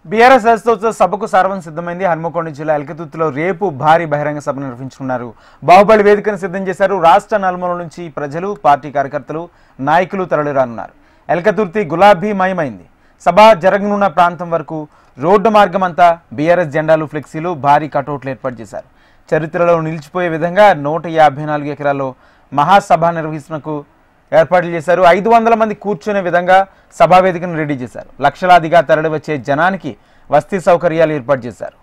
BRS రాష్ట్రోత్సవ సభకు సర్వం సిద్ధమైంది. హన్మకొండ జిల్లా ఎల్కతుర్తిలో రేపు భారీ బహిరంగ సభను నిర్వహించనున్నారు. బాహుబలి వేదికను సిద్ధం చేశారు. రాష్ట్ర నలుమూలల నుంచి ప్రజలు, పార్టీ కార్యకర్తలు, నాయకులు తరలిరానున్నారు. ఎల్కతుర్తి గులాబీమయమైంది. సభ జరగనున్న ప్రాంతం వరకు రోడ్డు మార్గం అంతా బీఆర్ఎస్ జెండాలు, ఫ్లెక్సీలు, భారీ కటౌట్లు ఏర్పాటు చేశారు. చరిత్రలో నిలిచిపోయే విధంగా 154 ఎకరాల్లో మహాసభ నిర్వహించడానికి ఏర్పాట్లు చేశారు. 500 మంది కూర్చునే విధంగా సభా వేదికను రెడీ చేశారు. లక్షలాదిగా తరలివచ్చే జనానికి వసతి సౌకర్యాలు ఏర్పాటు చేశారు.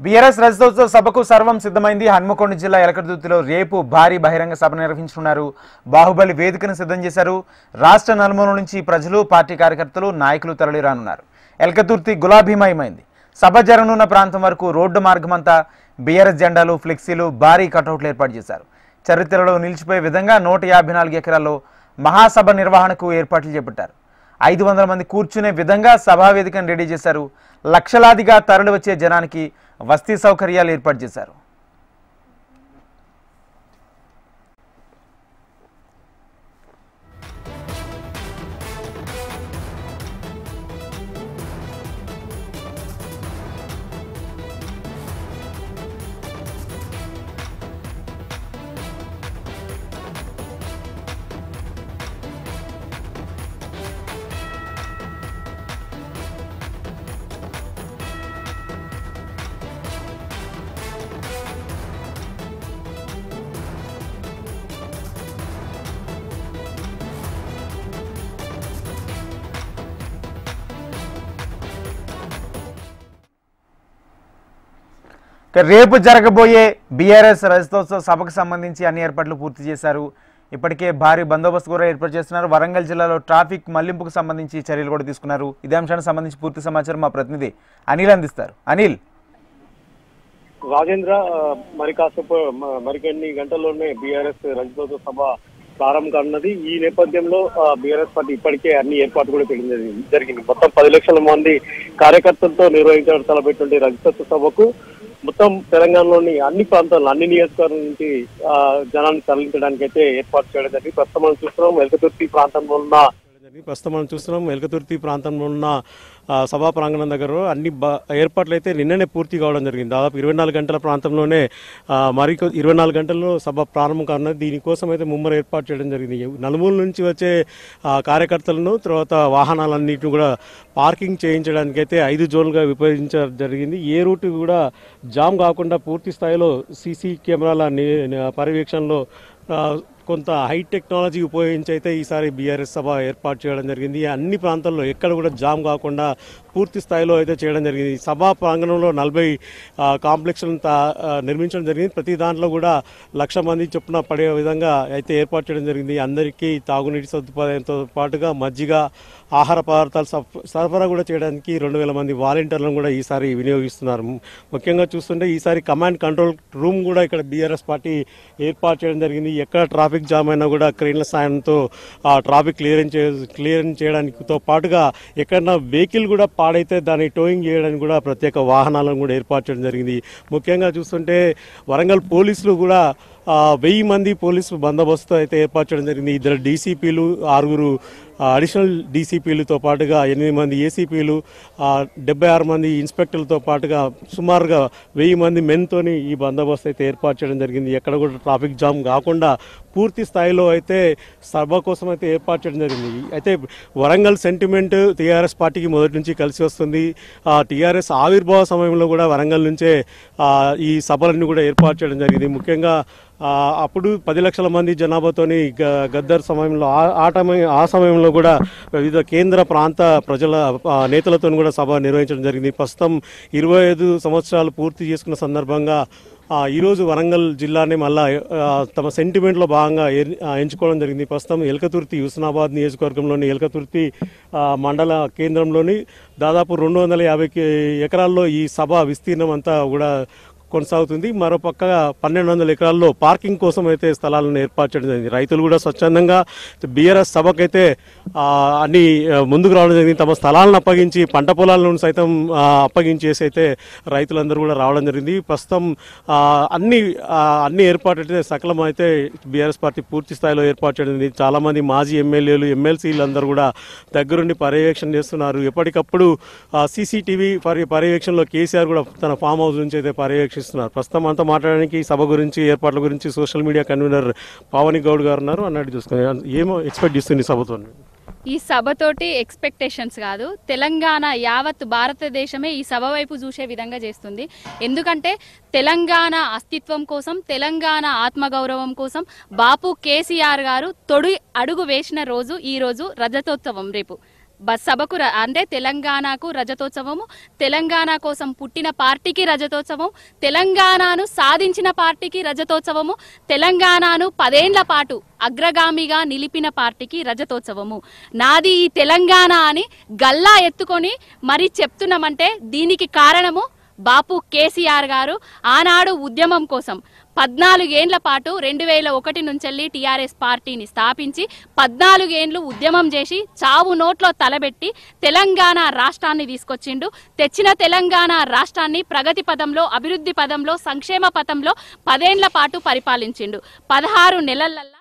బీఆర్ఎస్ రాష్ట్రోత్సవ సభకు సర్వం సిద్ధమైంది. హన్మకొండ జిల్లా ఎల్కతుర్తిలో రేపు భారీ బహిరంగ సభ నిర్వహించనున్నారు. బాహుబలి వేదికను సిద్ధం చేశారు. రాష్ట్ర నలుమూలల నుంచి ప్రజలు, పార్టీ కార్యకర్తలు, నాయకులు తరలిరానున్నారు. ఎల్కతుర్తి గులాబీమయమైంది. సభ జరగనున్న ప్రాంతం వరకు రోడ్డు మార్గమంతా బీఆర్ఎస్ జెండాలు, ఫ్లెక్సీలు, భారీ కటౌట్లు ఏర్పాటు చేశారు. చరిత్రలో నిలిచిపోయే విధంగా 154 ఎకరాల్లో మహాసభ నిర్వహణకు ఏర్పాట్లు చేపట్టారు. 500 మంది కూర్చునే విధంగా సభా వేదికను రెడీ చేశారు. లక్షలాదిగా తరలి వచ్చే జనానికి వసతి సౌకర్యాలు ఏర్పాటు చేశారు. రేపు జరగబోయే బీఆర్ఎస్ రాష్ట్రోత్సవ సభకు సంబంధించి అన్ని ఏర్పాట్లు పూర్తి చేశారు. ఇప్పటికే భారీ బందోబస్తు కూడా ఏర్పాటు చేస్తున్నారు. వరంగల్ జిల్లాలో ట్రాఫిక్ మళ్లింపుకు సంబంధించి చర్యలు కూడా తీసుకున్నారు. ఇదే అంశానికి సంబంధించి పూర్తి సమాచారం మా ప్రతినిధి అనిల్ అందిస్తారు. అనిల్. రాజేంద్ర, మరికొన్ని గంటల్లోనే బీఆర్ఎస్ రాష్ట్రోత్సవ సభ ప్రారంభం కానున్నది. ఈ నేపథ్యంలో బీఆర్ఎస్ పార్టీ ఇప్పటికే అన్ని ఏర్పాట్లు కూడా జరిగింది. మొత్తం 10 లక్షల మంది కార్యకర్తలతో నిర్వహించడం తలపెట్టిన రాష్ట్రోత్సవ సభకు మొత్తం తెలంగాణలోని అన్ని ప్రాంతాల్లో, అన్ని నియోజకవర్గాల నుంచి జనాన్ని తరలించడానికి అయితే ఏర్పాటు చేయడం జరిగింది. ప్రస్తుతం మనం చూస్తున్నాం ఎల్కతుర్తి ప్రాంతంలో ఉన్న సభా ప్రాంగణం దగ్గర అన్ని ఏర్పాట్లు అయితే నిన్ననే పూర్తి కావడం జరిగింది. దాదాపు 24 గంటల ప్రాంతంలోనే 24 గంటల్లో సభ ప్రారంభం కానున్నది. దీనికోసం అయితే ముమ్మర ఏర్పాటు చేయడం జరిగింది. నలుమూల నుంచి వచ్చే కార్యకర్తలను, తర్వాత వాహనాలన్నింటిని కూడా పార్కింగ్ చేయించడానికి అయితే 5 జోన్లుగా విభజించడం జరిగింది. ఏ రూట్ కూడా జామ్ కాకుండా పూర్తి స్థాయిలో సీసీ కెమెరాల పర్యవేక్షణలో కొంత హై టెక్నాలజీ ఉపయోగించి అయితే ఈసారి బీఆర్ఎస్ సభ ఏర్పాటు చేయడం జరిగింది. అన్ని ప్రాంతాల్లో ఎక్కడ కూడా జామ్ కాకుండా పూర్తి స్థాయిలో అయితే చేయడం జరిగింది. సభా ప్రాంగణంలో 40 కాంప్లెక్స్లను నిర్మించడం జరిగింది. ప్రతి దాంట్లో కూడా 1,00,000 మంది చొప్పున పడే విధంగా అయితే ఏర్పాటు చేయడం జరిగింది. అందరికీ తాగునీటి సదుపాయంతో పాటుగా మజ్జిగ, ఆహార పదార్థాలు సరఫరా కూడా చేయడానికి 2,000 మంది వాలంటీర్లను కూడా ఈసారి వినియోగిస్తున్నారు. ముఖ్యంగా చూస్తుంటే ఈసారి కమాండ్ కంట్రోల్ రూమ్ కూడా ఇక్కడ బీఆర్ఎస్ పార్టీ ఏర్పాటు చేయడం జరిగింది. ఎక్కడ ట్రాఫిక్ జామ్ అయినా కూడా క్రెయిన్ల సాయంతో ట్రాఫిక్ క్లియరెన్స్ చేయడానికితో పాటుగా ఎక్కడన్నా వెహికల్ కూడా పాడైతే దాన్ని టోయింగ్ చేయడానికి కూడా ప్రత్యేక వాహనాలను కూడా ఏర్పాటు చేయడం జరిగింది. ముఖ్యంగా చూస్తుంటే వరంగల్ పోలీసులు కూడా 1000 మంది పోలీసు బందోబస్తు అయితే ఏర్పాటు చేయడం జరిగింది. 2 డీసీపీలు, 6 అడిషనల్ డీసీపీలతో పాటుగా 8 మంది ఏసీపీలు, 76 మంది ఇన్స్పెక్టర్లతో పాటుగా సుమారుగా 1000 మంది మెన్తోని ఈ బందోబస్తు అయితే ఏర్పాటు చేయడం జరిగింది. ఎక్కడ కూడా ట్రాఫిక్ జామ్ కాకుండా పూర్తి స్థాయిలో అయితే సభ కోసం అయితే ఏర్పాటు చేయడం జరిగింది. అయితే వరంగల్ సెంటిమెంట్ టీఆర్ఎస్ పార్టీకి మొదటి నుంచి కలిసి వస్తుంది. టీఆర్ఎస్ ఆవిర్భావ సమయంలో కూడా వరంగల్ నుంచే ఈ సభలన్నీ కూడా ఏర్పాటు చేయడం జరిగింది. ముఖ్యంగా అప్పుడు 10 లక్షల మంది జనాభాతోని గద్దర్ సమయంలో ఆ సమయంలో కూడా వివిధ కేంద్ర ప్రాంత ప్రజల నేతలతో కూడా సభ నిర్వహించడం జరిగింది. ప్రస్తుతం 25 సంవత్సరాలు పూర్తి చేసుకున్న సందర్భంగా ఈరోజు వరంగల్ జిల్లాని మళ్ళా తమ సెంటిమెంట్లో భాగంగా ఎంచుకోవడం జరిగింది. ప్రస్తుతం ఎల్కతుర్తి హుస్నాబాద్ నియోజకవర్గంలోని ఎల్కతుర్తి మండల కేంద్రంలోని దాదాపు 250 ఎకరాల్లో ఈ సభ విస్తీర్ణం అంతా కూడా కొనసాగుతుంది. మరోపక్క 1200 ఎకరాల్లో పార్కింగ్ కోసం అయితే స్థలాలను ఏర్పాటు చేయడం జరిగింది. రైతులు కూడా స్వచ్ఛందంగా బీఆర్ఎస్ సభకైతే అన్ని ముందుకు రావడం జరిగింది. తమ స్థలాలను అప్పగించి పంట పొలాలను సైతం అప్పగించేసి అయితే రైతులందరూ కూడా రావడం జరిగింది. ప్రస్తుతం అన్ని ఏర్పాట్లు అయితే సకలం అయితే బీఆర్ఎస్ పార్టీ పూర్తి స్థాయిలో ఏర్పాటు చేయడం జరిగింది. చాలామంది మాజీ ఎమ్మెల్యేలు ఎమ్మెల్సీలు అందరూ కూడా దగ్గరుండి పర్యవేక్షణ చేస్తున్నారు. ఎప్పటికప్పుడు సీసీటీవీ పర్యవేక్షణలో కేసీఆర్ కూడా తన ఫామ్ హౌస్ నుంచి అయితే పర్యవేక్షిస్తున్నారు. ప్రస్తుతం అంతా మాట్లాడడానికి సభ గురించి ఏర్పాట్ల గురించి social media convener Pavani Goud గారు ఉన్నారు. అన్నట్టు చూసుకుని ఏమో ఎక్స్పెక్ట్ చేస్తుంది సభతో? ఈ సభతోటి ఎక్స్పెక్టేషన్స్ కాదు, తెలంగాణ యావత్ భారతదేశమే ఈ సభ వైపు చూసే విధంగా చేస్తుంది. ఎందుకంటే తెలంగాణ అస్తిత్వం కోసం, తెలంగాణ ఆత్మగౌరవం కోసం బాపు కేసీఆర్ గారు తొడి అడుగు వేసిన రోజు ఈ రోజు రజతోత్సవం. రేపు సభకు అంటే తెలంగాణకు రజతోత్సవము, తెలంగాణ కోసం పుట్టిన పార్టీకి రజతోత్సవం, తెలంగాణను సాధించిన పార్టీకి రజతోత్సవము, తెలంగాణను 10 ఏళ్ల పాటు అగ్రగామిగా నిలిపిన పార్టీకి రజతోత్సవము. నాది ఈ తెలంగాణ అని గల్లా ఎత్తుకొని మరి చెప్తున్నామంటే దీనికి కారణము బాపు కేసీఆర్ గారు ఆనాడు ఉద్యమం కోసం 14 ఏళ్ల పాటు 2001 నుంచి టీఆర్ఎస్ పార్టీని స్థాపించి 14 ఏళ్లు ఉద్యమం చేసి చావు నోట్లో తలబెట్టి తెలంగాణ రాష్ట్రాన్ని తీసుకొచ్చిండు. తెచ్చిన తెలంగాణ రాష్ట్రాన్ని ప్రగతి పదంలో, అభివృద్ధి పదంలో, సంక్షేమ పథంలో 10 ఏళ్ల పాటు పరిపాలించిండు. 16 నెలలల్లా